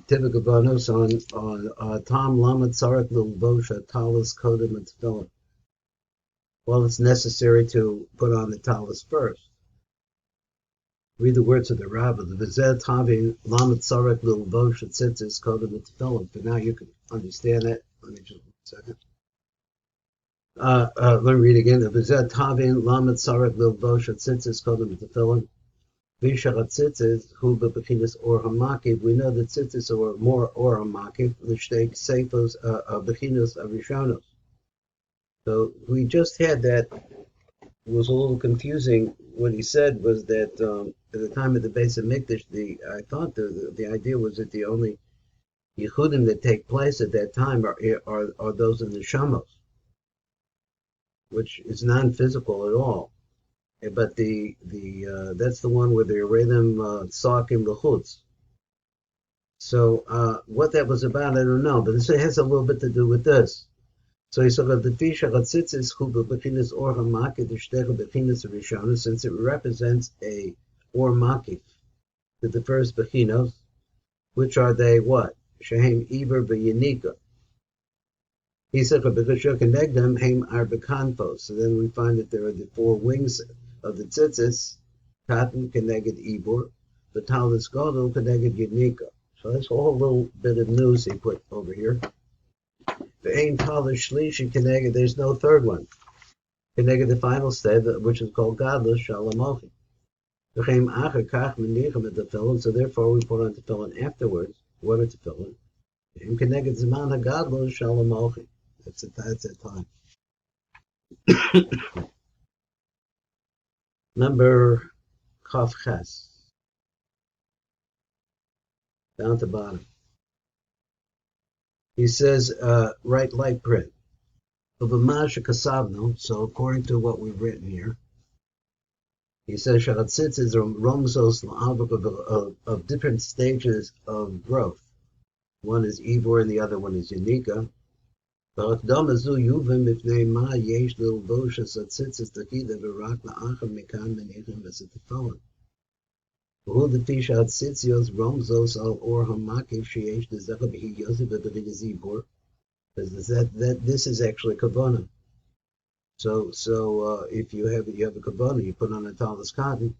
Typical bonus on Tom Lamed Sarek Lilvosha Talis Kodim and Tefillin. Well, it's necessary to put on the talis first. Read the words of the Rabbah. The Vizet Tavin Lamed Sarek Lilvosha Tzitzis Kodim and Tefillin. But now you can understand that. Let me just 1 second. Let me read again. The Vizet Tavin Lamed Sarek Lilvosha Tzitzis Kodim and Tefillin. Visharat tzitzis, who bechinas or hamakiv. We know that tzitzis are more or hamakiv. L'shtei seifos bechinas arishonos. So we just had that. It was a little confusing. What he said was that at the time of the Beis Hamikdash, I thought the idea was that the only yichudim that take place at that time are those in the shamos, which is non-physical at all. But that's the one where they array them sakim l'chutz. So what that was about, I don't know. But this has a little bit to do with this. So he said the fisha chatzitzis hu bechinas or hamakif d'shtecha bechinas rishona, since it represents a or makif to the first bechinos, which are they what? Shehem iber beyinika. He said because you connect them heim arbekanfos. So then we find that there are the 4 wings of the tzitzis, cotton connected ibor, the talis gadol connected yinika. So that's a whole little bit of news he put over here. The ain talis shlishi connected. There's no third one. Connected the final step, which is called gadol shalamochi. V'chein acher kach menichem at tefillin. So therefore we put on tefillin afterwards. What are tefillin? Heim connected zman hagadol shalamochi. That's at time. Number Kaf Ches, down to bottom. He says, write light print. So according to what we've written here, he says Sharatzitzis are romzos of different stages of growth. One is Ivor and the other one is Yanika. So the this is actually kavana. So if you have a kavana, you put on a talis cotton.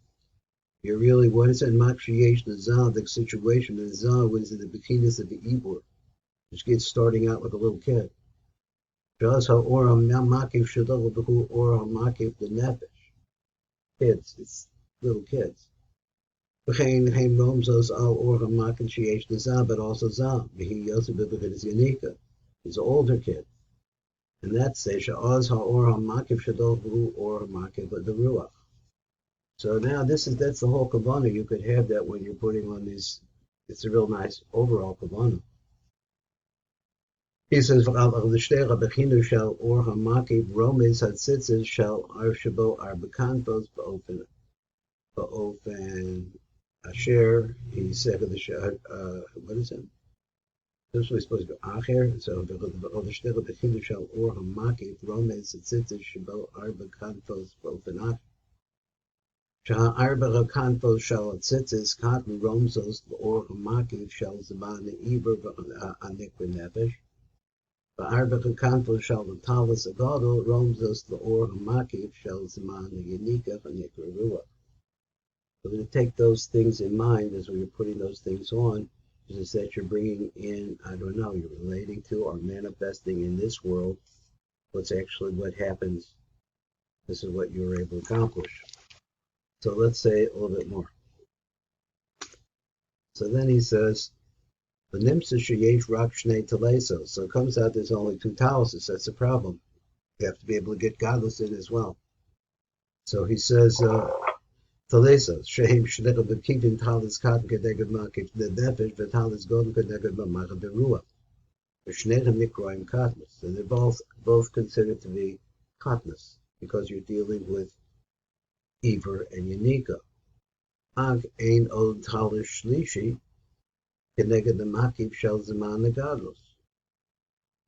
You're really, what is it? The situation is what is it? The beginnings of the Ibor, which gets starting out like a little kid. Kids, it's little kids. But also Zah. He's an older kid. And that's the Ruach. So now that's the whole kavanah. You could have that when you're putting on these. It's a real nice overall kavanah. He says, "Bechinu shall or hamakiv romes hatzitzes shall arshabo arbekantos ba'ofen asher." He said, "What is it? This was supposed to be acher." So, "Bechinu shall or hamakiv romes hatzitzes shabo arbekantos ba'ofen acher." Arba kanfos shall hatzitzes cotton romzos or hamakiv shall zaman iber anikra nefesh. Arba kanfos shall the talis agadol romzos the or hamakiv shall zaman yanika anikra ruach. So to take those things in mind as we are putting those things on, is that you're bringing in, I don't know, you're relating to or manifesting in this world what's actually what happens. This is what you're able to accomplish. So let's say a little bit more. So then he says, so it comes out there's only 2 talises. That's a problem. You have to be able to get godless in as well. So he says, Talesos, Shehem Shnecha Makifim Talis Katan Kedeged Makif the Nefesh, Vitalis Godin Kedeged Mamacha Beruah. Shnecha Mikroim Katnas. So they're both considered to be Katnas because you're dealing with Iver and Yanika. Ag ein od talis shlishi keneged the makif shel zaman negadlos.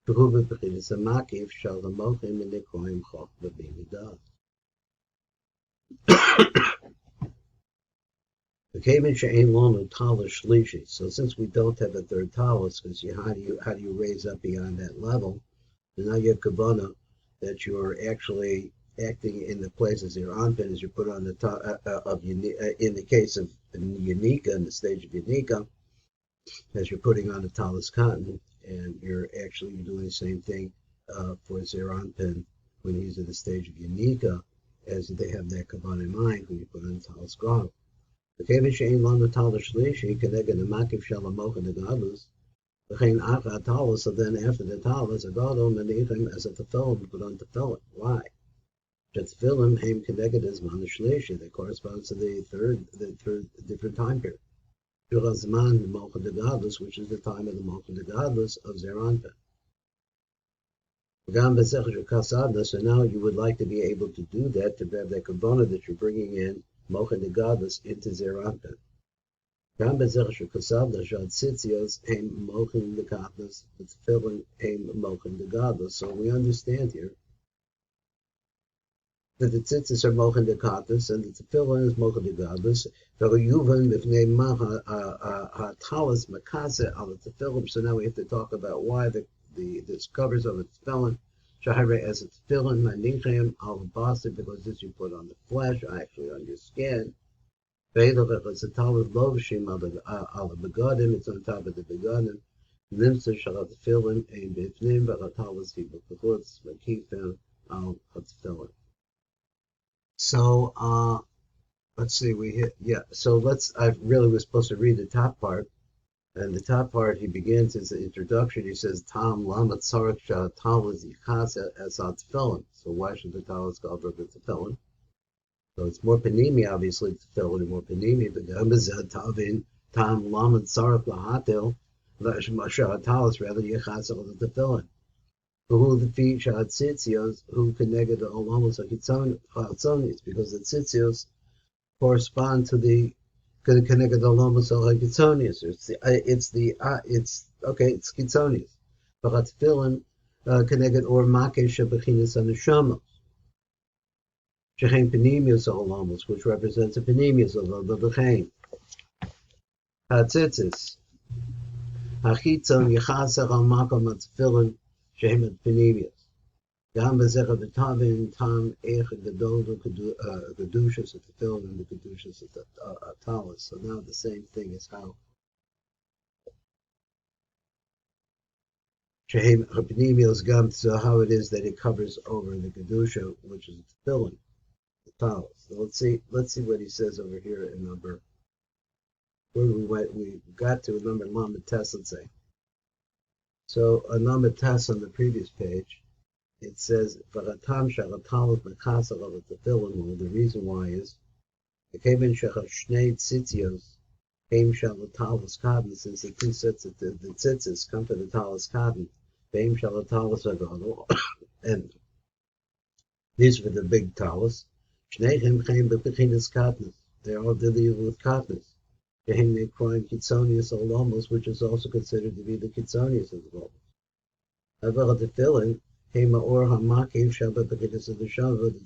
V'hu b'bechinas makif shel hamochim v'nikroim chok v'bimidah. So since we don't have a third talus, because how do you raise up beyond that level? So now you have kavana that you're actually acting in the place as your anpin as you put on the top of in the case of unica, in the stage of unica, as you're putting on the talus cotton, and you're actually doing the same thing for Zeranpin when he's in the stage of unica, as they have that kavan in mind when you put on the talus garb. וכיוון שאין לנו talus shlishi כנגד המקיף של המוחין הגדלוס, וכן אחר הtalus, so then after the talus, הגדול מניחים as a tefillin, put on tefillin. Why? Tefillin הם כנגד הזמן השלישי, that corresponds to the third different time period. Zman Malchut Gadlus, which is the time of the Malchut Gadlus of Zeranpin. So now you would like to be able to do that, to have that kavana that you're bringing in Malchut Gadlus into Zeranpin. Gam bezech shekasavda shad tzitzios aim Malchut Gadlus, the tefillin aim Malchut Gadlus. So we understand here that the tzitzis are Malchut Gadlus and the tefillin is Malchut Gadlus. So now we have to talk about why this covers of a tefillin as a tefillin manichem al basar, because this you put on the flesh, actually on your skin. It's on top of the begadim. Nimsa shal tefillin ein bifnim v'chatalas v'bechutz Makifim al tefillin. So let's see, I really was supposed to read the top part, and the top part, he begins his introduction, he says, Tam lamat sarach shah talis yichas as tefillin. So why should the talis go over the tefillin? So it's more panimi, obviously, tefillin and more panimi, but gambazad tavin, tam lamat sarach lahatil, shah talis rather yichas al the tefillin. Who the feet shah tzitzios, who connected the olamos chitzonis, because the tzitzios correspond to the connected olamos chitzonis. It's chitzonis. But tefillin connected or makesh shebechinas haneshamos. Shechein panimius olamos, which represents a panimius of the bechein. Hatzitzis. Hachitzon yichasach al makom tefillin shehem panimius. Gam bezech v'tavin tam ech gadol kedushas of tefillin and the kedushas of the talis. So now the same thing is how shehem panimius gam. So how it is that it covers over the kedusha, which is the tefillin, the talis. So let's see what he says over here in number. Where we got to number Lamed Tes, let's say. So a Lamed Tes on the previous page. It says, "V'ratam shalatalus mechasel of the tefillin." Well, the reason why is the kevin shechavshnei tzitzios came shalatalus cotton, since the two sets of the tzitzis come to the talus cotton. Came shalatalus agadol, and these were the big talus. Shneihem came bepechinas cotton. They are all dealing with cotton. Came they crying kitzonius olamos, which is also considered to be the kitzonius of the olamos. However, the tefillin. The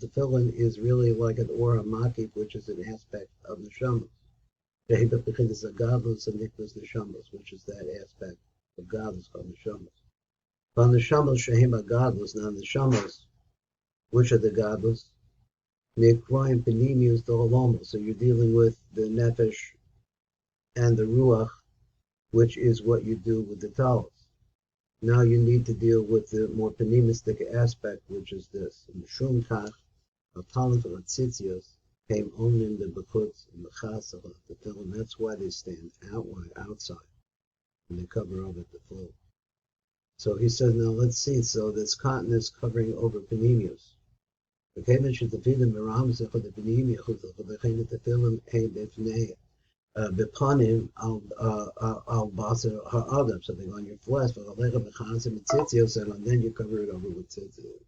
tefillin is really like an or hamakif, which is an aspect of neshamos. The gadlus and nikvus neshamos, which is that aspect of gadlus called neshamos. But neshamos shehem gadlus, now neshamos, which are the gadlus? Nekroim panimius dolomos. So you're dealing with the nefesh and the ruach, which is what you do with the talus. Now you need to deal with the more panimistic aspect, which is this. In the Shum Kach, a talent of tzitzios came only in the Bechutz and the Chas of the tefillin. That's why they stand outside, and they cover over the full. So he says, now let's see. So this cotton is covering over panimius. Okay, mentioned the tefillin meramzeh for the panimius, the tefillin hey befnei. Bepanim al basar ha'adam, something on your flesh, and then you cover it over with tzitzios.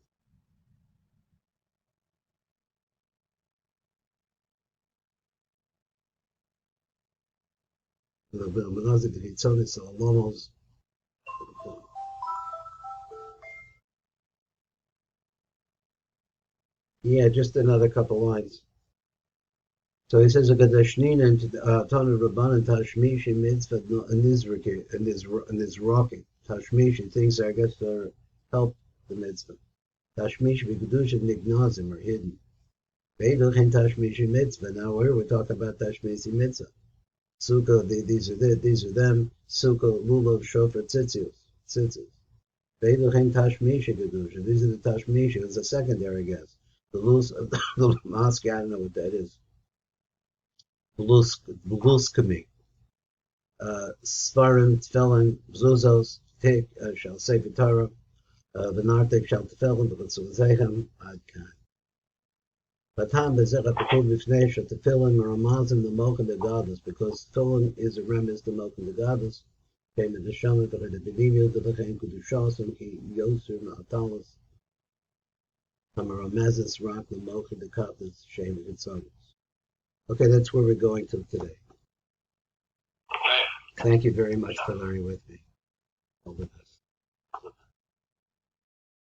Yeah, just another couple lines. So he says, "Akadashnin and Tanu Rabban and Tashmishi mitzvah nizraki and nizraki Tashmishi things I guess are help the mitzvah. Tashmishi v'kedusha nignazim are hidden. Veiduch and Tashmishi mitzvah. Now here we're talking about Tashmishi mitzvah. Sukkah, these are them. Sukkah, lulav, shofar, tzitzis. Veiduch and Tashmishi kedusha. These are the Tashmishi. It's a secondary guess. The loose of the mosque. I don't know what that is. Bluskami, Svarim, Tefillin, Bzuzos, Tik, shall say Torah, Benartik, shall Tefillin, B'Chitzulzechem, Ad Kan. Batam Bezerah Pekul B'Fnei, shall Tefillin, Ramazim, the Mocha the Goddess, because Tefillin is a remiss, the Mocha the Goddess, came in the Shaman, the Bedivio, the Lechaim Kudushos, and Ki Yosur, Na'atalis, Hamaramezis, Rak, the Mocha the Goddess, Shem, and Tzogos. Okay, that's where we're going to today. Thank you very much for learning with me. Over.